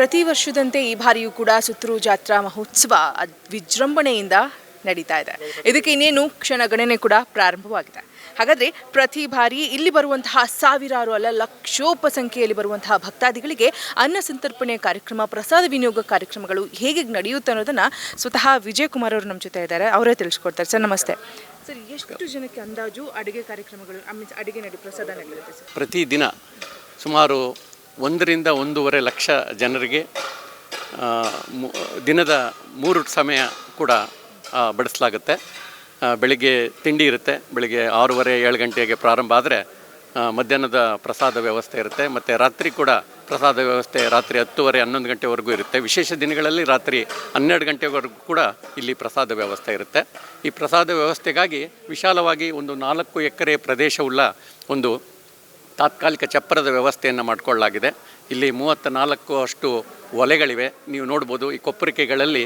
ಪ್ರತಿ ವರ್ಷದಂತೆ ಈ ಬಾರಿಯೂ ಕೂಡ ಸುತ್ತೂರು ಜಾತ್ರಾ ಮಹೋತ್ಸವ ವಿಜೃಂಭಣೆಯಿಂದ ನಡೀತಾ ಇದೆ. ಇದಕ್ಕೆ ಇನ್ನೇನು ಕ್ಷಣಗಣನೆ ಕೂಡ ಪ್ರಾರಂಭವಾಗಿದೆ. ಹಾಗಾದರೆ ಪ್ರತಿ ಬಾರಿ ಇಲ್ಲಿ ಬರುವಂತಹ ಸಾವಿರಾರು ಅಲ್ಲ ಲಕ್ಷೋಪ ಸಂಖ್ಯೆಯಲ್ಲಿ ಬರುವಂತಹ ಭಕ್ತಾದಿಗಳಿಗೆ ಅನ್ನ ಸಂತರ್ಪಣೆ ಕಾರ್ಯಕ್ರಮ, ಪ್ರಸಾದ ವಿನಿಯೋಗ ಕಾರ್ಯಕ್ರಮಗಳು ಹೇಗೆ ನಡೆಯುತ್ತೆ ಅನ್ನೋದನ್ನು ಸ್ವತಃ ವಿಜಯ್ ಕುಮಾರ್ ಅವರು ನಮ್ಮ ಜೊತೆ ಇದ್ದಾರೆ. ಅವರೇ ತಿಳಿಸ್ಕೊಡ್ತಾರೆ. ಸರ್ ನಮಸ್ತೆ. ಸರ್, ಎಷ್ಟು ಜನಕ್ಕೆ ಅಂದಾಜು ಅಡುಗೆ ಕಾರ್ಯಕ್ರಮಗಳು ಅಡುಗೆ ಪ್ರಸಾದ ನಡೆಯುತ್ತೆ ಸರ್? ಪ್ರತಿದಿನ ಸುಮಾರು 1 ರಿಂದ 1.5 ಲಕ್ಷ ಜನರಿಗೆ ದಿನದ 3 ಸಮಯ ಕೂಡ ಬಡಿಸಲಾಗುತ್ತೆ. ಬೆಳಿಗ್ಗೆ ತಿಂಡಿ ಇರುತ್ತೆ, ಬೆಳಿಗ್ಗೆ 6:30-7 ಗಂಟೆಗೆ ಪ್ರಾರಂಭ ಆದರೆ ಮಧ್ಯಾಹ್ನದ ಪ್ರಸಾದ ವ್ಯವಸ್ಥೆ ಇರುತ್ತೆ. ಮತ್ತು ರಾತ್ರಿ ಕೂಡ ಪ್ರಸಾದ ವ್ಯವಸ್ಥೆ ರಾತ್ರಿ 10:30-11 ಗಂಟೆವರೆಗೂ ಇರುತ್ತೆ. ವಿಶೇಷ ದಿನಗಳಲ್ಲಿ ರಾತ್ರಿ 12 ಗಂಟೆವರೆಗೂ ಕೂಡ ಇಲ್ಲಿ ಪ್ರಸಾದ ವ್ಯವಸ್ಥೆ ಇರುತ್ತೆ. ಈ ಪ್ರಸಾದ ವ್ಯವಸ್ಥೆಗಾಗಿ ವಿಶಾಲವಾಗಿ ಒಂದು 4 ಎಕರೆ ಪ್ರದೇಶವುಳ್ಳ ಒಂದು ತಾತ್ಕಾಲಿಕ ಚಪ್ಪರದ ವ್ಯವಸ್ಥೆಯನ್ನು ಮಾಡಿಕೊಳ್ಳಲಾಗಿದೆ. ಇಲ್ಲಿ 34 ಅಷ್ಟು ಒಲೆಗಳಿವೆ. ನೀವು ನೋಡ್ಬೋದು, ಈ ಕೊಪ್ಪರಿಕೆಗಳಲ್ಲಿ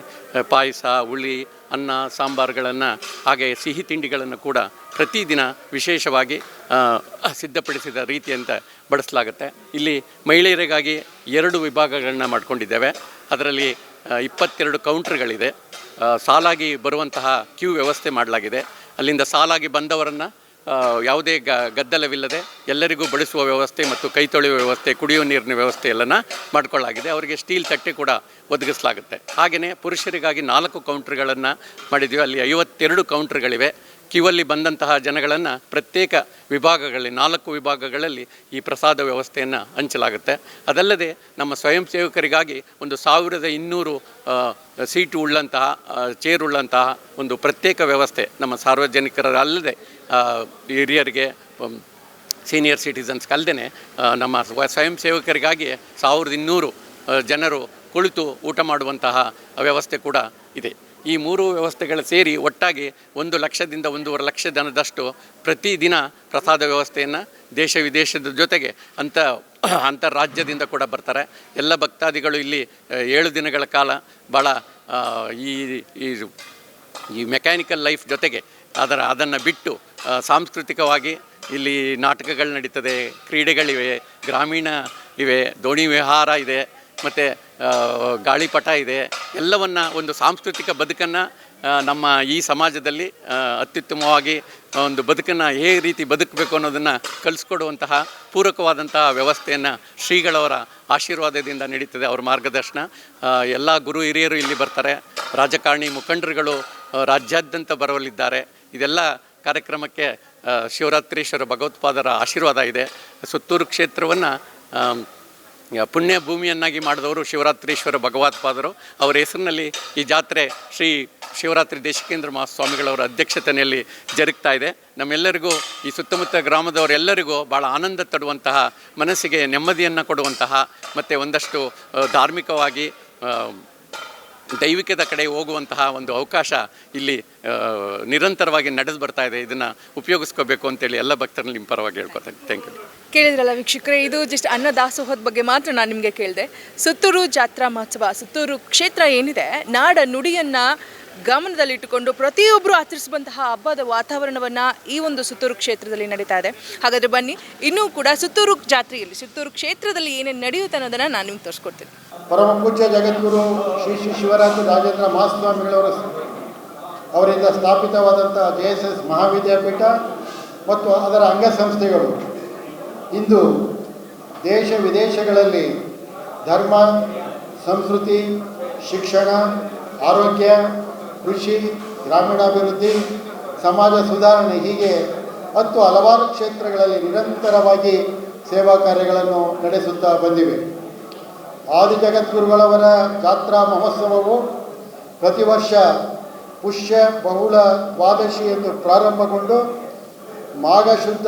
ಪಾಯಸ, ಹುಳಿ, ಅನ್ನ, ಸಾಂಬಾರುಗಳನ್ನು ಹಾಗೆ ಸಿಹಿ ತಿಂಡಿಗಳನ್ನು ಕೂಡ ಪ್ರತಿದಿನ ವಿಶೇಷವಾಗಿ ಸಿದ್ಧಪಡಿಸಿದ ರೀತಿಯಂತೆ ಬಡಿಸಲಾಗುತ್ತೆ. ಇಲ್ಲಿ ಮಹಿಳೆಯರಿಗಾಗಿ 2 ವಿಭಾಗಗಳನ್ನ ಮಾಡ್ಕೊಂಡಿದ್ದೇವೆ. ಅದರಲ್ಲಿ 22 ಕೌಂಟ್ರ್ಗಳಿದೆ. ಸಾಲಾಗಿ ಬರುವಂತಹ ಕ್ಯೂ ವ್ಯವಸ್ಥೆ ಮಾಡಲಾಗಿದೆ. ಅಲ್ಲಿಂದ ಸಾಲಾಗಿ ಬಂದವರನ್ನು ಯಾವುದೇ ಗದ್ದಲವಿಲ್ಲದೆ ಎಲ್ಲರಿಗೂ ಬಡಿಸುವ ವ್ಯವಸ್ಥೆ ಮತ್ತು ಕೈ ತೊಳೆಯುವ ವ್ಯವಸ್ಥೆ, ಕುಡಿಯುವ ನೀರಿನ ವ್ಯವಸ್ಥೆ ಎಲ್ಲನ ಮಾಡಿಕೊಳ್ಳಲಾಗಿದೆ. ಅವರಿಗೆ ಸ್ಟೀಲ್ ತಟ್ಟೆ ಕೂಡ ಒದಗಿಸಲಾಗುತ್ತೆ. ಹಾಗೆಯೇ ಪುರುಷರಿಗಾಗಿ 4 ಕೌಂಟ್ರ್ಗಳನ್ನು ಮಾಡಿದ್ದೀವಿ. ಅಲ್ಲಿ 52 ಕೌಂಟ್ರ್ಗಳಿವೆ. ಕ್ಯೂವಲ್ಲಿ ಬಂದಂತಹ ಜನಗಳನ್ನು ಪ್ರತ್ಯೇಕ ವಿಭಾಗಗಳಲ್ಲಿ 4 ವಿಭಾಗಗಳಲ್ಲಿ ಈ ಪ್ರಸಾದ ವ್ಯವಸ್ಥೆಯನ್ನು ಹಂಚಲಾಗುತ್ತೆ. ಅದಲ್ಲದೆ ನಮ್ಮ ಸ್ವಯಂ ಸೇವಕರಿಗಾಗಿ ಒಂದು 1200 ಸೀಟು ಉಳ್ಳಂತಹ, ಚೇರುಳ್ಳಂತಹ ಒಂದು ಪ್ರತ್ಯೇಕ ವ್ಯವಸ್ಥೆ ನಮ್ಮ ಸಾರ್ವಜನಿಕರಲ್ಲದೆ ಹಿರಿಯರಿಗೆ, ಸೀನಿಯರ್ ಸಿಟಿಸನ್ಸ್ಗೆ ಅಲ್ಲದೆ ನಮ್ಮ ಸ್ವಯಂ ಸೇವಕರಿಗಾಗಿ 1200 ಜನರು ಕುಳಿತು ಊಟ ಮಾಡುವಂತಹ ವ್ಯವಸ್ಥೆ ಕೂಡ ಇದೆ. ಈ 3 ವ್ಯವಸ್ಥೆಗಳು ಸೇರಿ ಒಟ್ಟಾಗಿ 1 ಲಕ್ಷದಿಂದ 1.5 ಲಕ್ಷ ಜನದಷ್ಟು ಪ್ರತಿದಿನ ಪ್ರಸಾದ ವ್ಯವಸ್ಥೆಯನ್ನು ದೇಶ ವಿದೇಶದ ಜೊತೆಗೆ ಅಂತರ್ರಾಜ್ಯದಿಂದ ಕೂಡ ಬರ್ತಾರೆ. ಎಲ್ಲ ಭಕ್ತಾದಿಗಳು ಇಲ್ಲಿ 7 ದಿನಗಳ ಕಾಲ ಭಾಳ ಈ ಮೆಕ್ಯಾನಿಕಲ್ ಲೈಫ್ ಜೊತೆಗೆ ಅದನ್ನು ಬಿಟ್ಟು ಸಾಂಸ್ಕೃತಿಕವಾಗಿ ಇಲ್ಲಿ ನಾಟಕಗಳು ನಡೀತದೆ, ಕ್ರೀಡೆಗಳಿವೆ, ಗ್ರಾಮೀಣ ಇವೆ, ದೋಣಿ ವಿಹಾರ ಇದೆ, ಮತ್ತು ಗಾಳಿಪಟ ಇದೆ. ಎಲ್ಲವನ್ನು ಒಂದು ಸಾಂಸ್ಕೃತಿಕ ಬದುಕನ್ನು ನಮ್ಮ ಈ ಸಮಾಜದಲ್ಲಿ ಅತ್ಯುತ್ತಮವಾಗಿ ಒಂದು ಬದುಕನ್ನು ಹೇಗೆ ರೀತಿ ಬದುಕಬೇಕು ಅನ್ನೋದನ್ನು ಕಲಿಸ್ಕೊಡುವಂತಹ ಪೂರಕವಾದಂತಹ ವ್ಯವಸ್ಥೆಯನ್ನು ಶ್ರೀಗಳವರ ಆಶೀರ್ವಾದದಿಂದ ನಡೀತದೆ. ಅವ್ರ ಮಾರ್ಗದರ್ಶನ. ಎಲ್ಲ ಗುರು ಹಿರಿಯರು ಇಲ್ಲಿ ಬರ್ತಾರೆ. ರಾಜಕಾರಣಿ ಮುಖಂಡರುಗಳು ರಾಜ್ಯಾದ್ಯಂತ ಬರಲಿದ್ದಾರೆ. ಇದೆಲ್ಲ ಕಾರ್ಯಕ್ರಮಕ್ಕೆ ಶಿವರಾತ್ರೀಶ್ವರ ಭಗವತ್ಪಾದರ ಆಶೀರ್ವಾದ ಇದೆ. ಸುತ್ತೂರು ಕ್ಷೇತ್ರವನ್ನು ಪುಣ್ಯ ಭೂಮಿಯನ್ನಾಗಿ ಮಾಡಿದವರು ಶಿವರಾತ್ರೀಶ್ವರ ಭಗವತ್ಪಾದರು. ಅವರ ಹೆಸರಿನಲ್ಲಿ ಈ ಜಾತ್ರೆ ಶ್ರೀ ಶಿವರಾತ್ರಿ ದೇಶಿಕೇಂದ್ರ ಮಹಾಸ್ವಾಮಿಗಳವರ ಅಧ್ಯಕ್ಷತೆಯಲ್ಲಿ ಜರುಗ್ತಾ ಇದೆ. ನಮ್ಮೆಲ್ಲರಿಗೂ, ಈ ಸುತ್ತಮುತ್ತ ಗ್ರಾಮದವರೆಲ್ಲರಿಗೂ ಭಾಳ ಆನಂದ ತರುವಂತಹ, ಮನಸ್ಸಿಗೆ ನೆಮ್ಮದಿಯನ್ನು ಕೊಡುವಂತಹ ಮತ್ತು ಒಂದಷ್ಟು ಧಾರ್ಮಿಕವಾಗಿ ದೈವಿಕದ ಕಡೆ ಹೋಗುವಂತಹ ಒಂದು ಅವಕಾಶ ಇಲ್ಲಿ ನಿರಂತರವಾಗಿ ನಡೆದು ಬರ್ತಾ ಇದೆ. ಇದನ್ನು ಉಪಯೋಗಿಸ್ಕೋಬೇಕು ಅಂತೇಳಿ ಎಲ್ಲ ಭಕ್ತರಲ್ಲಿ ನಿಮ್ಮ ಪರವಾಗಿ ಹೇಳ್ಕೊತೇನೆ. Thank you. ಕೇಳಿದ್ರಲ್ಲ ವೀಕ್ಷಕರೇ, ಇದು ಜಸ್ಟ್ ಅನ್ನದಾಸೋಹದ ಬಗ್ಗೆ ಮಾತ್ರ ನಾನು ನಿಮಗೆ ಕೇಳಿದೆ. ಸುತ್ತೂರು ಜಾತ್ರಾ ಮಹೋತ್ಸವ, ಸುತ್ತೂರು ಕ್ಷೇತ್ರ ಏನಿದೆ, ನಾಡ ನುಡಿಯನ್ನು ಗಮನದಲ್ಲಿಟ್ಟುಕೊಂಡು ಪ್ರತಿಯೊಬ್ಬರು ಆಚರಿಸುವಂತಹ ಹಬ್ಬದ ವಾತಾವರಣವನ್ನು ಈ ಒಂದು ಸುತ್ತೂರು ಕ್ಷೇತ್ರದಲ್ಲಿ ನಡೀತಾ ಇದೆ. ಹಾಗಾದರೆ ಬನ್ನಿ, ಇನ್ನೂ ಕೂಡ ಸುತ್ತೂರು ಜಾತ್ರೆಯಲ್ಲಿ, ಸುತ್ತೂರು ಕ್ಷೇತ್ರದಲ್ಲಿ ಏನೇನು ನಡೆಯುತ್ತೆ ಅನ್ನೋದನ್ನು ನಾನು ನಿಮ್ಗೆ ತೋರಿಸ್ಕೊಡ್ತೀನಿ. ಪರಮ ಪೂಜ್ಯ ಜಗದ್ಗುರು ಶ್ರೀ ಶ್ರೀ ಶಿವರಾತ್ರಿ ರಾಜೇಂದ್ರ ಅವರಿಂದ ಸ್ಥಾಪಿತವಾದಂಥ JSS ಮಹಾವಿದ್ಯಾಪೀಠ ಮತ್ತು ಅದರ ಅಂಗಸಂಸ್ಥೆಗಳು ಇಂದು ದೇಶ ವಿದೇಶಗಳಲ್ಲಿ ಧರ್ಮ, ಸಂಸ್ಕೃತಿ, ಶಿಕ್ಷಣ, ಆರೋಗ್ಯ, ಕೃಷಿ, ಗ್ರಾಮೀಣಾಭಿವೃದ್ಧಿ, ಸಮಾಜ ಸುಧಾರಣೆ ಹೀಗೆ ಹಲವಾರು ಕ್ಷೇತ್ರಗಳಲ್ಲಿ ನಿರಂತರವಾಗಿ ಸೇವಾ ಕಾರ್ಯಗಳನ್ನು ನಡೆಸುತ್ತಾ ಬಂದಿವೆ. ಆದಿಜಗದ್ಗುರುಗಳವರ ಜಾತ್ರಾ ಮಹೋತ್ಸವವು ಪ್ರತಿ ವರ್ಷ ಪುಷ್ಯ ಬಹುಳ ದ್ವಾದಶಿ ಎಂದು ಪ್ರಾರಂಭಗೊಂಡು ಮಾಘ ಶುದ್ಧ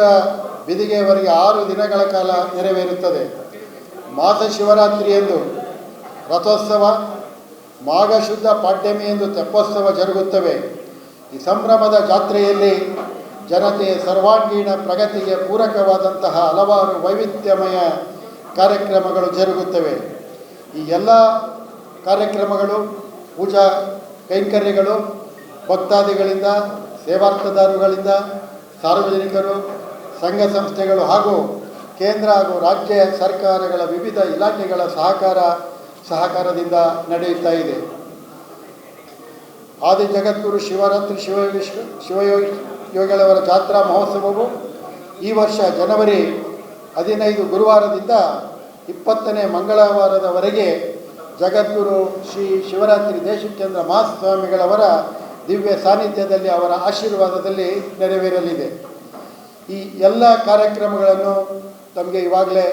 ಬಿದಿಗೆಯವರೆಗೆ 6 ದಿನಗಳ ಕಾಲ ನೆರವೇರುತ್ತದೆ. ಮಾಸ ಶಿವರಾತ್ರಿಯಂದು ರಥೋತ್ಸವ, ಮಾಘ ಶುದ್ಧ ಪಾಡ್ಯಮಿ ಎಂದು ತೆಪ್ಪೋತ್ಸವ ಜರುಗುತ್ತವೆ. ಈ ಸಂಭ್ರಮದ ಜಾತ್ರೆಯಲ್ಲಿ ಜನತೆಯ ಸರ್ವಾಂಗೀಣ ಪ್ರಗತಿಗೆ ಪೂರಕವಾದಂತಹ ಹಲವಾರು ವೈವಿಧ್ಯಮಯ ಕಾರ್ಯಕ್ರಮಗಳು ಜರುಗುತ್ತವೆ. ಈ ಎಲ್ಲ ಕಾರ್ಯಕ್ರಮಗಳು, ಪೂಜಾ ಕೈಂಕರ್ಯಗಳು ಭಕ್ತಾದಿಗಳಿಂದ, ಸೇವಾರ್ಥದಾರರುಗಳಿಂದ, ಸಾರ್ವಜನಿಕರು, ಸಂಘ ಸಂಸ್ಥೆಗಳು ಹಾಗೂ ಕೇಂದ್ರ ಹಾಗೂ ರಾಜ್ಯ ಸರ್ಕಾರಗಳ ವಿವಿಧ ಇಲಾಖೆಗಳ ಸಹಕಾರ ಸಹಕಾರದಿಂದ ನಡೆಯುತ್ತಾ ಇದೆ. ಆದಿ ಜಗದ್ಗುರು ಶಿವರಾತ್ರಿ ಶಿವಯೋಗಿಗಳವರ ಜಾತ್ರಾ ಮಹೋತ್ಸವವು ಈ ವರ್ಷ ಜನವರಿ 15 ಗುರುವಾರದಿಂದ 20ನೇ ಮಂಗಳವಾರದವರೆಗೆ ಜಗದ್ಗುರು ಶ್ರೀ ಶಿವರಾತ್ರಿ ದೇಶಿಕೇಂದ್ರ ಮಹಾಸ್ವಾಮಿಗಳವರ ದಿವ್ಯ ಸಾನ್ನಿಧ್ಯದಲ್ಲಿ ಅವರ ಆಶೀರ್ವಾದದಲ್ಲಿ ನೆರವೇರಲಿದೆ. ಈ ಎಲ್ಲ ಕಾರ್ಯಕ್ರಮಗಳನ್ನು ತಮಗೆ ಇವಾಗಲೇ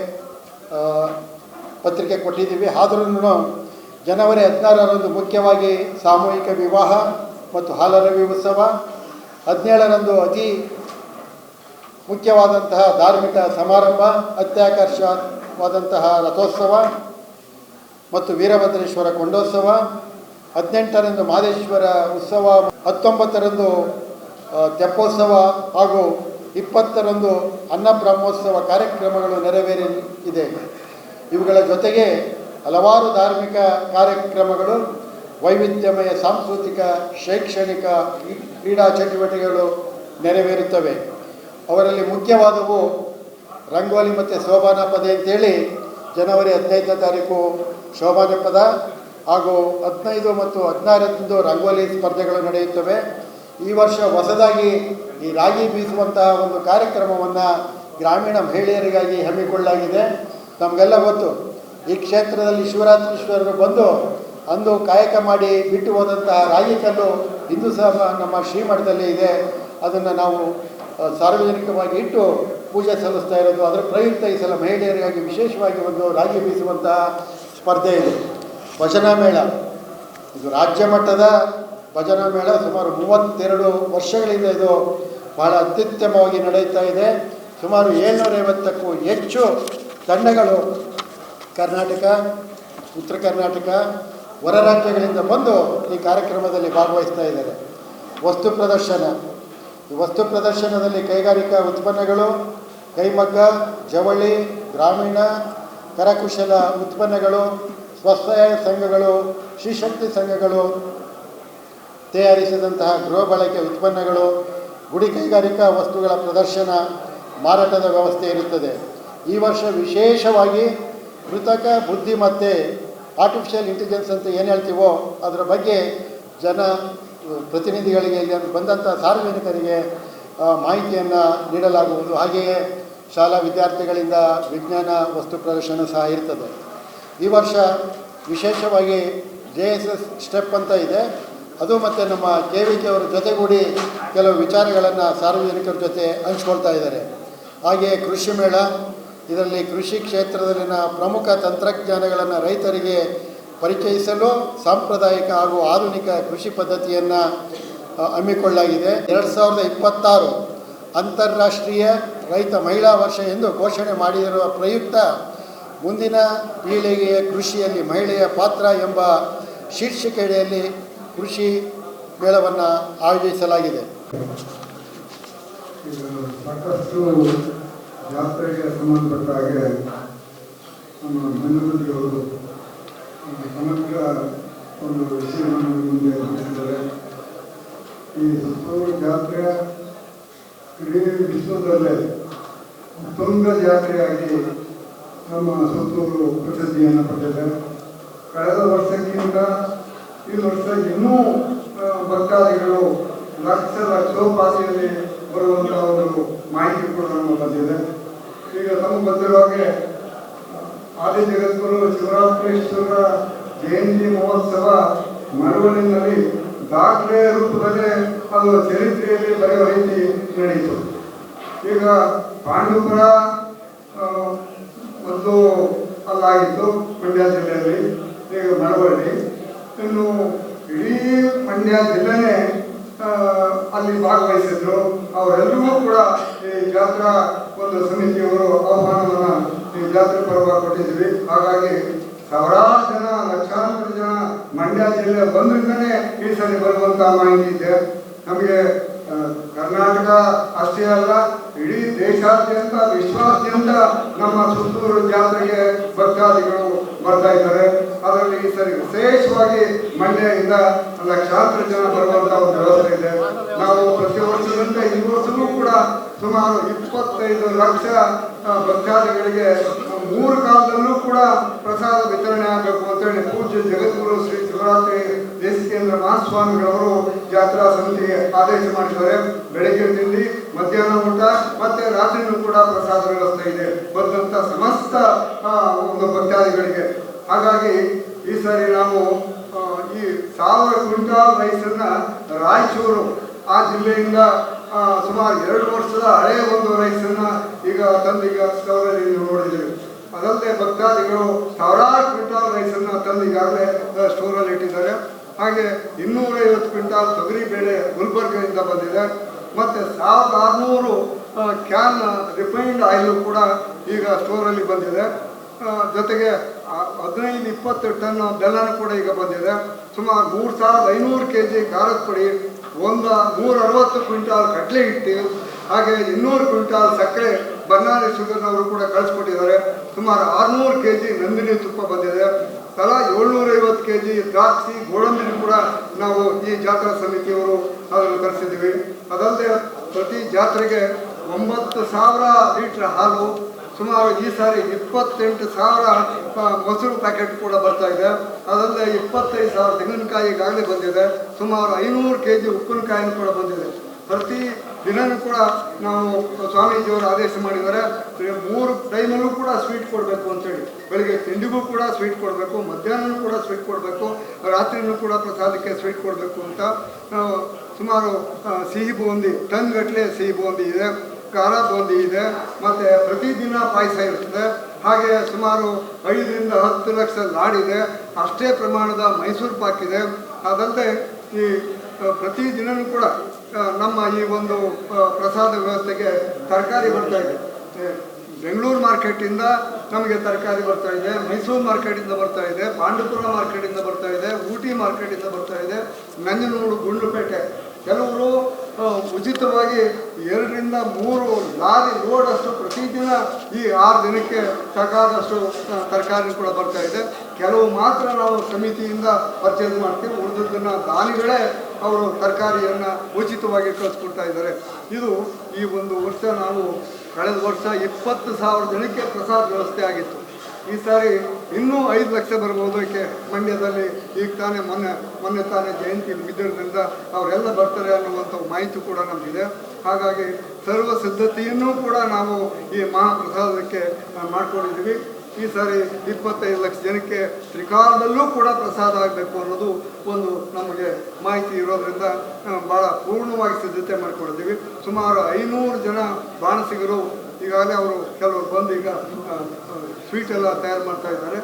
ಪತ್ರಿಕೆ ಕೊಟ್ಟಿದ್ದೀವಿ. ಆದ್ರೂ ಜನವರಿ 16ರಂದು ಮುಖ್ಯವಾಗಿ ಸಾಮೂಹಿಕ ವಿವಾಹ ಮತ್ತು ಹಾಲರವಿ ಉತ್ಸವ, 17ರಂದು ಅತಿ ಮುಖ್ಯವಾದಂತಹ ಧಾರ್ಮಿಕ ಸಮಾರಂಭ, ಅತ್ಯಾಕರ್ಷವಾದಂತಹ ರಥೋತ್ಸವ ಮತ್ತು ವೀರಭದ್ರೇಶ್ವರ ಕೊಂಡೋತ್ಸವ, 18ರಂದು ಮಹದೇಶ್ವರ ಉತ್ಸವ, 19ರಂದು ತೆಪ್ಪೋತ್ಸವ ಹಾಗೂ 20ರಂದು ಅನ್ನಬ್ರಹ್ಮೋತ್ಸವ ಕಾರ್ಯಕ್ರಮಗಳು ನೆರವೇರಲಿದೆ. ಇವುಗಳ ಜೊತೆಗೆ ಹಲವಾರು ಧಾರ್ಮಿಕ ಕಾರ್ಯಕ್ರಮಗಳು, ವೈವಿಧ್ಯಮಯ ಸಾಂಸ್ಕೃತಿಕ, ಶೈಕ್ಷಣಿಕ, ಕ್ರೀಡಾ ಚಟುವಟಿಕೆಗಳು ನೆರವೇರುತ್ತವೆ. ಅವರಲ್ಲಿ ಮುಖ್ಯವಾದವು ರಂಗೋಲಿ ಮತ್ತು ಶೋಭಾನ ಪದ ಅಂತೇಳಿ ಜನವರಿ 15ನೇ ತಾರೀಕು ಶೋಭಾನ ಪದ ಹಾಗೂ 15 ಮತ್ತು 16ರಂದು ರಂಗೋಲಿ ಸ್ಪರ್ಧೆಗಳು ನಡೆಯುತ್ತವೆ. ಈ ವರ್ಷ ಹೊಸದಾಗಿ ಈ ರಾಗಿ ಬೀಸುವಂತಹ ಒಂದು ಕಾರ್ಯಕ್ರಮವನ್ನು ಗ್ರಾಮೀಣ ಮಹಿಳೆಯರಿಗಾಗಿ ಹಮ್ಮಿಕೊಳ್ಳಲಾಗಿದೆ. ನಮಗೆಲ್ಲ ಗೊತ್ತು, ಈ ಕ್ಷೇತ್ರದಲ್ಲಿ ಶಿವರಾತ್ರೀಶ್ವರರು ಬಂದು ಅಂದು ಕಾಯಕ ಮಾಡಿ ಬಿಟ್ಟು ಹೋದಂತಹ ರಾಗಿ ಕಲ್ಲು ಇಂದು ಸಹ ನಮ್ಮ ಶ್ರೀಮಠದಲ್ಲಿ ಇದೆ. ಅದನ್ನು ನಾವು ಸಾರ್ವಜನಿಕವಾಗಿ ಇಟ್ಟು ಪೂಜೆ ಸಲ್ಲಿಸ್ತಾ ಇರೋದು. ಅದರ ಪ್ರಯುಕ್ತ ಈ ಸಲ ಮಹಿಳೆಯರಿಗಾಗಿ ವಿಶೇಷವಾಗಿ ಒಂದು ರಾಗಿ ಬೀಸುವಂತಹ ಸ್ಪರ್ಧೆ ಇದೆ. ಭಜನಾ ಮೇಳ, ಇದು ರಾಜ್ಯ ಮಟ್ಟದ ಭಜನಾ ಮೇಳ. ಸುಮಾರು 32 ವರ್ಷಗಳಿಂದ ಇದು ಬಹಳ ಅತ್ಯುತ್ತಮವಾಗಿ ನಡೆಯುತ್ತಾ ಇದೆ. ಸುಮಾರು 750ಕ್ಕೂ ಹೆಚ್ಚು ತಂಡಗಳು ಕರ್ನಾಟಕ, ಉತ್ತರ ಕರ್ನಾಟಕ, ಹೊರ ರಾಜ್ಯಗಳಿಂದ ಬಂದು ಈ ಕಾರ್ಯಕ್ರಮದಲ್ಲಿ ಭಾಗವಹಿಸ್ತಾ ಇದ್ದಾರೆ. ವಸ್ತು ಪ್ರದರ್ಶನ, ಈ ವಸ್ತು ಪ್ರದರ್ಶನದಲ್ಲಿ ಕೈಗಾರಿಕಾ ಉತ್ಪನ್ನಗಳು, ಕೈಮಗ್ಗ, ಜವಳಿ, ಗ್ರಾಮೀಣ ಕರಕುಶಲ ಉತ್ಪನ್ನಗಳು, ಸ್ವಸಹಾಯ ಸಂಘಗಳು, ಶ್ರೀಶಕ್ತಿ ಸಂಘಗಳು ತಯಾರಿಸಿದಂತಹ ಗೃಹ ಬಳಕೆ ಉತ್ಪನ್ನಗಳು, ಗುಡಿ ಕೈಗಾರಿಕಾ ವಸ್ತುಗಳ ಪ್ರದರ್ಶನ, ಮಾರಾಟದ ವ್ಯವಸ್ಥೆ ಇರುತ್ತದೆ. ಈ ವರ್ಷ ವಿಶೇಷವಾಗಿ ಕೃತಕ ಬುದ್ಧಿಮತ್ತೆ, ಆರ್ಟಿಫಿಷಿಯಲ್ ಇಂಟೆಲಿಜೆನ್ಸ್ ಅಂತ ಏನು ಹೇಳ್ತೀವೋ ಅದರ ಬಗ್ಗೆ ಜನ ಪ್ರತಿನಿಧಿಗಳಿಗೆ, ಇಲ್ಲಿ ಬಂದಂಥ ಸಾರ್ವಜನಿಕರಿಗೆ ಮಾಹಿತಿಯನ್ನು ನೀಡಲಾಗುವುದು. ಹಾಗೆಯೇ ಶಾಲಾ ವಿದ್ಯಾರ್ಥಿಗಳಿಂದ ವಿಜ್ಞಾನ ವಸ್ತು ಪ್ರದರ್ಶನ ಸಹ ಇರ್ತದೆ. ಈ ವರ್ಷ ವಿಶೇಷವಾಗಿ JSS ಸ್ಟೆಪ್ ಅಂತ ಇದೆ, ಅದು ಮತ್ತು ನಮ್ಮ KVK ಅವರ ಜೊತೆಗೂಡಿ ಕೆಲವು ವಿಚಾರಗಳನ್ನು ಸಾರ್ವಜನಿಕರ ಜೊತೆ ಹಂಚ್ಕೊಳ್ತಾ ಇದ್ದಾರೆ. ಹಾಗೆಯೇ ಕೃಷಿ ಮೇಳ, ಇದರಲ್ಲಿ ಕೃಷಿ ಕ್ಷೇತ್ರದಲ್ಲಿನ ಪ್ರಮುಖ ತಂತ್ರಜ್ಞಾನಗಳನ್ನು ರೈತರಿಗೆ ಪರಿಚಯಿಸಲು ಸಾಂಪ್ರದಾಯಿಕ ಹಾಗೂ ಆಧುನಿಕ ಕೃಷಿ ಪದ್ಧತಿಯನ್ನು ಹಮ್ಮಿಕೊಳ್ಳಲಾಗಿದೆ. 2026 ಅಂತಾರಾಷ್ಟ್ರೀಯ ರೈತ ಮಹಿಳಾ ವರ್ಷ ಎಂದು ಘೋಷಣೆ ಮಾಡಿರುವ ಪ್ರಯುಕ್ತ ಮುಂದಿನ ಪೀಳಿಗೆಯ ಕೃಷಿಯಲ್ಲಿ ಮಹಿಳೆಯ ಪಾತ್ರ ಎಂಬ ಶೀರ್ಷಿಕೆಯಲ್ಲಿ ಕೃಷಿ ಮೇಳವನ್ನು ಆಯೋಜಿಸಲಾಗಿದೆ. ಸಾಕಷ್ಟು ಜಾತ್ರೆಗೆ ಸಂಬಂಧಪಟ್ಟ ಹಾಗೆ ನಮ್ಮ ಮಂಜುಮೂರ್ತಿಯವರು ಸಮಗ್ರ ಒಂದು ವಿಷಯವನ್ನು ಮುಂದೆ ತಿಳಿಸಿದ್ದಾರೆ. ಈ ಸುತ್ತೂರು ಜಾತ್ರೆ ಇಡೀ ವಿಶ್ವದಲ್ಲೇ ತುಂಗ ಜಾತ್ರೆಯಾಗಿ ನಮ್ಮ ಸುತ್ತೂರು ಪ್ರಸಿದ್ಧಿಯನ್ನು ಪಡೆದಿದೆ. ಕಳೆದ ವರ್ಷಕ್ಕಿಂತ ಈ ವರ್ಷ ಇನ್ನೂ ಭಕ್ತಾದಿಗಳು ಲಕ್ಷೋಪಾದಿಯಲ್ಲಿ ಬರುವಂಥ ಒಂದು ಮಾಹಿತಿ ಕೂಡ ನಮಗೆ ಬಂದಿದೆ. ಈಗ ನಮಗೆ ಬಂದಿರೋ ಹಾಗೆ ಆದಿ ಜಗದ್ಗುರು ಶಿವರಾತ್ರೀಶ್ವರ ಜಯಂತಿ ಮಹೋತ್ಸವ ಮಳವಳ್ಳಿನಲ್ಲಿ ದಾಖಲೆ ರೂಪದಲ್ಲಿ ಅದು ಚರಿತ್ರೆಯಲ್ಲಿ ಬರೆಯುವ ರೀತಿ ನಡೆಯಿತು. ಈಗ ಪಾಂಡುಪುರ ಒಂದು ಅಲ್ಲಾಗಿತ್ತು ಮಂಡ್ಯ ಜಿಲ್ಲೆಯಲ್ಲಿ, ಈಗ ಮಳವಳ್ಳಿ, ಇನ್ನು ಇಡೀ ಮಂಡ್ಯ ಜಿಲ್ಲೆನೇ ಅಲ್ಲಿ ಭಾಗವಹಿಸಿದ್ರು. ಅವರೆಲ್ಲರಿಗೂ ಕೂಡ ಈ ಜಾತ್ರಾ ಒಂದು ಸಮಿತಿಯವರು ಆಹ್ವಾನವನ್ನು ಈ ಜಾತ್ರೆ ಪರವಾಗಿ ಕೊಟ್ಟಿದ್ವಿ. ಹಾಗಾಗಿ ಸಾವಿರಾರು ಜನ, ಲಕ್ಷಾಂತರ ಜನ ಮಂಡ್ಯ ಜಿಲ್ಲೆ ಬಂದ್ರಿಂದನೇ ಈ ಸಲ ಬರುವಂಥ ಮಾಹಿತಿ ಇದೆ ನಮಗೆ. ಕರ್ನಾಟಕ ಅಷ್ಟೇ ಅಲ್ಲ, ಇಡೀ ದೇಶಾದ್ಯಂತ, ವಿಶ್ವಾದ್ಯಂತ ನಮ್ಮ ಸುತ್ತೂರು ಜಾತ್ರೆಗೆ ಭಕ್ತಾದಿಗಳು ಬರ್ತಾ ಇದ್ದಾರೆ. ಅದರಲ್ಲಿ ಈ ಸರಿ ವಿಶೇಷವಾಗಿ ಮಂಡ್ಯದಿಂದ ಲಕ್ಷಾಂತರ ಜನ ಬರುವಂಥ ಒಂದು ವ್ಯವಸ್ಥೆ ಇದೆ. ನಾವು ಪ್ರತಿ ವರ್ಷದಂತೆ ಈ ವರ್ಷವೂ ಕೂಡ ಸುಮಾರು 25 ಲಕ್ಷ ಭಕ್ತಾದಿಗಳಿಗೆ ಮೂರು ಕಾಲದಲ್ಲೂ ಕೂಡ ಪ್ರಸಾದ ವಿತರಣೆ ಆಗಬೇಕು ಅಂತೇಳಿ ಪೂಜ್ಯ ಜಗದ್ಗುರು ಶ್ರೀ ಶಿವರಾತ್ರಿ ದೇಶಿಕೇಂದ್ರ ಮಹಾಸ್ವಾಮಿಗಳವರು ಜಾತ್ರಾ ಸಮಿತಿಗೆ ಆದೇಶ ಮಾಡಿದ್ದಾರೆ. ಬೆಳಗ್ಗೆ ತಿಂಡಿ, ಮಧ್ಯಾಹ್ನ ಊಟ ಮತ್ತೆ ರಾತ್ರಿನೂ ಕೂಡ ಪ್ರಸಾದ ವ್ಯವಸ್ಥೆ ಇದೆ ಬಂದಂತ ಸಮಸ್ತ ಒಂದು ಭಕ್ತಾದಿಗಳಿಗೆ. ಹಾಗಾಗಿ ಈ ಸಾರಿ ನಾವು ಈ 1000 ಕ್ವಿಂಟಾಲ್ ರೈಸನ್ನ ರಾಯಚೂರು ಆ ಜಿಲ್ಲೆಯಿಂದ ಸುಮಾರು 2 ವರ್ಷದ ಹಳೆಯ ಒಂದು ರೈಸನ್ನ ಈಗ ತಂದೀಗ ಸ್ಟೋರಲ್ಲಿ ನೀವು ನೋಡಿದ್ದೀವಿ. ಅದಲ್ಲದೆ ಭಕ್ತಾದಿಗಳು ಸಾವಿರಾರು ಕ್ವಿಂಟಾಲ್ ರೈಸನ್ನ ತಂದು ಈಗಾಗಲೇ ಸ್ಟೋರಲ್ಲಿ ಇಟ್ಟಿದ್ದಾರೆ. ಹಾಗೆ 250 ಕ್ವಿಂಟಾಲ್ ತೊಗರಿ ಬೇಳೆ ಗುಲ್ಬರ್ಗದಿಂದ ಬಂದಿದೆ. ಮತ್ತು 1600 ಕ್ಯಾನ್ ರಿಫೈನ್ಡ್ ಆಯಿಲು ಕೂಡ ಈಗ ಸ್ಟೋರಲ್ಲಿ ಬಂದಿದೆ. ಜೊತೆಗೆ 15-20 ಟನ್ ಬೆಲ್ಲನೂ ಕೂಡ ಈಗ ಬಂದಿದೆ. ಸುಮಾರು 3500 kg ಖಾರದ ಪುಡಿ, 160 ಕ್ವಿಂಟಾಲ್ ಕಡಲೆ ಹಿಟ್ಟು, ಹಾಗೆ 200 ಕ್ವಿಂಟಾಲ್ ಸಕ್ಕರೆ ಬನ್ನಾರಿ ಶುಗರ್ನವರು ಕೂಡ ಕಳಿಸ್ಕೊಟ್ಟಿದ್ದಾರೆ. ಸುಮಾರು 600 kg ನಂದಿನಿ ತುಪ್ಪ ಬಂದಿದೆ. ತಲಾ 750 kg ದ್ರಾಕ್ಷಿ, ಗೋಡಂಬಿನೂ ಕೂಡ ನಾವು ಈ ಜಾತ್ರಾ ಸಮಿತಿಯವರು ಅದನ್ನು ತರಿಸಿದ್ದೀವಿ. ಅದಲ್ಲದೆ ಪ್ರತಿ ಜಾತ್ರೆಗೆ 9000 ಲೀಟ್ರ್ ಹಾಲು, ಸುಮಾರು ಈ ಸಾರಿ 28,000 ಮೊಸರು ಪ್ಯಾಕೆಟ್ ಕೂಡ ಬರ್ತಾ ಇದೆ. ಅದಲ್ಲದೆ 25,000 ತೆಂಗಿನಕಾಯಿ ಈಗಾಗಲೇ ಬಂದಿದೆ. ಸುಮಾರು 500 kg ಉಪ್ಪಿನಕಾಯಿನೂ ಕೂಡ ಬಂದಿದೆ. ಪ್ರತಿ ದಿನವೂ ಕೂಡ ನಾವು ಸ್ವಾಮೀಜಿಯವರು ಆದೇಶ ಮಾಡಿದ್ದಾರೆ, 3 ಟೈಮಲ್ಲೂ ಕೂಡ ಸ್ವೀಟ್ ಕೊಡಬೇಕು ಅಂತೇಳಿ. ಬೆಳಿಗ್ಗೆ ತಿಂಡಿಗೂ ಕೂಡ ಸ್ವೀಟ್ ಕೊಡಬೇಕು, ಮಧ್ಯಾಹ್ನವೂ ಕೂಡ ಸ್ವೀಟ್ ಕೊಡಬೇಕು, ರಾತ್ರಿನೂ ಕೂಡ ಪ್ರಸಾದಕ್ಕೆ ಸ್ವೀಟ್ ಕೊಡಬೇಕು ಅಂತ. ಸುಮಾರು ಸಿಹಿ ಬೂಂದಿ, ಟನ್ ಗಟ್ಟಲೆ ಸಿಹಿ ಬೂಂದಿ ಇದೆ, ಖಾರ ಬೂಂದಿ ಇದೆ, ಮತ್ತು ಪ್ರತಿದಿನ ಪಾಯಸ ಇರ್ತದೆ. ಹಾಗೆ ಸುಮಾರು 5ರಿಂದ 10 ಲಕ್ಷ ಲಾಡಿದೆ. ಅಷ್ಟೇ ಪ್ರಮಾಣದ ಮೈಸೂರು ಪಾಕ್ ಇದೆ. ಅದಲ್ಲದೆ ಈ ಪ್ರತಿದಿನವೂ ಕೂಡ ನಮ್ಮ ಈ ಒಂದು ಪ್ರಸಾದ ವ್ಯವಸ್ಥೆಗೆ ತರಕಾರಿ ಬರ್ತಾ ಇದೆ. ಬೆಂಗಳೂರು ಮಾರ್ಕೆಟಿಂದ ನಮಗೆ ತರಕಾರಿ ಬರ್ತಾ ಇದೆ, ಮೈಸೂರು ಮಾರ್ಕೆಟಿಂದ ಬರ್ತಾ ಇದೆ, ಪಾಂಡುಪುರ ಮಾರ್ಕೆಟಿಂದ ಬರ್ತಾ ಇದೆ, ಊಟಿ ಮಾರ್ಕೆಟಿಂದ ಬರ್ತಾ ಇದೆ, ನಂಜನಗೂಡು, ಗುಂಡ್ಲುಪೇಟೆ. ಕೆಲವರು ಉಚಿತವಾಗಿ 2ರಿಂದ 3 ಲಾರಿ ಲೋಡಷ್ಟು ಪ್ರತಿದಿನ ಈ 6 ದಿನಕ್ಕೆ ಸಾಕಾದಷ್ಟು ತರಕಾರಿ ಕೂಡ ಬರ್ತಾ ಇದೆ. ಕೆಲವು ಮಾತ್ರ ನಾವು ಸಮಿತಿಯಿಂದ ಪರ್ಚೇಸ್ ಮಾಡ್ತೀವಿ, ಉಳಿದದ್ದನ್ನು ದಾನಿಗಳೇ ಅವರು ತರಕಾರಿಯನ್ನು ಉಚಿತವಾಗಿ ಕಳಿಸ್ಕೊಡ್ತಾ ಇದ್ದಾರೆ. ಇದು ಈ ಒಂದು ವರ್ಷ ನಾವು ಕಳೆದ ವರ್ಷ 20,000 ಜನಕ್ಕೆ ಪ್ರಸಾದ ವ್ಯವಸ್ಥೆ ಆಗಿತ್ತು. ಈ ಸಾರಿ ಇನ್ನೂ 5 ಲಕ್ಷ ಬರ್ಬೋದು. ಏಕೆ ಮಂಡ್ಯದಲ್ಲಿ ಈಗ ತಾನೇ ಮೊನ್ನೆ ತಾನೇ ಜಯಂತಿ ಬಿದ್ದಿರೋದ್ರಿಂದ ಅವರೆಲ್ಲ ಬರ್ತಾರೆ ಅನ್ನುವಂಥ ಮಾಹಿತಿ ಕೂಡ ನಮಗಿದೆ. ಹಾಗಾಗಿ ಸರ್ವ ಸಿದ್ಧತೆಯನ್ನು ಕೂಡ ನಾವು ಈ ಮಹಾಪ್ರಸಾದಕ್ಕೆ ಮಾಡ್ಕೊಂಡಿದ್ದೀವಿ. ಈ ಸಾರಿ 25 ಲಕ್ಷ ಜನಕ್ಕೆ ತ್ರಿಕಾಲದಲ್ಲೂ ಕೂಡ ಪ್ರಸಾದ ಆಗಬೇಕು ಅನ್ನೋದು ಒಂದು ನಮಗೆ ಮಾಹಿತಿ ಇರೋದ್ರಿಂದ ಭಾಳ ಪೂರ್ಣವಾಗಿ ಸಿದ್ಧತೆ ಮಾಡ್ಕೊಂಡಿದ್ದೀವಿ. ಸುಮಾರು 500 ಜನ ಬಾಣಸಿಗರು ಈಗಾಗಲೇ ಅವರು ಕೆಲವರು ಬಂದು ಈಗ ಸ್ವೀಟ್ ಎಲ್ಲ ತಯಾರು ಮಾಡ್ತಾ ಇದ್ದಾರೆ.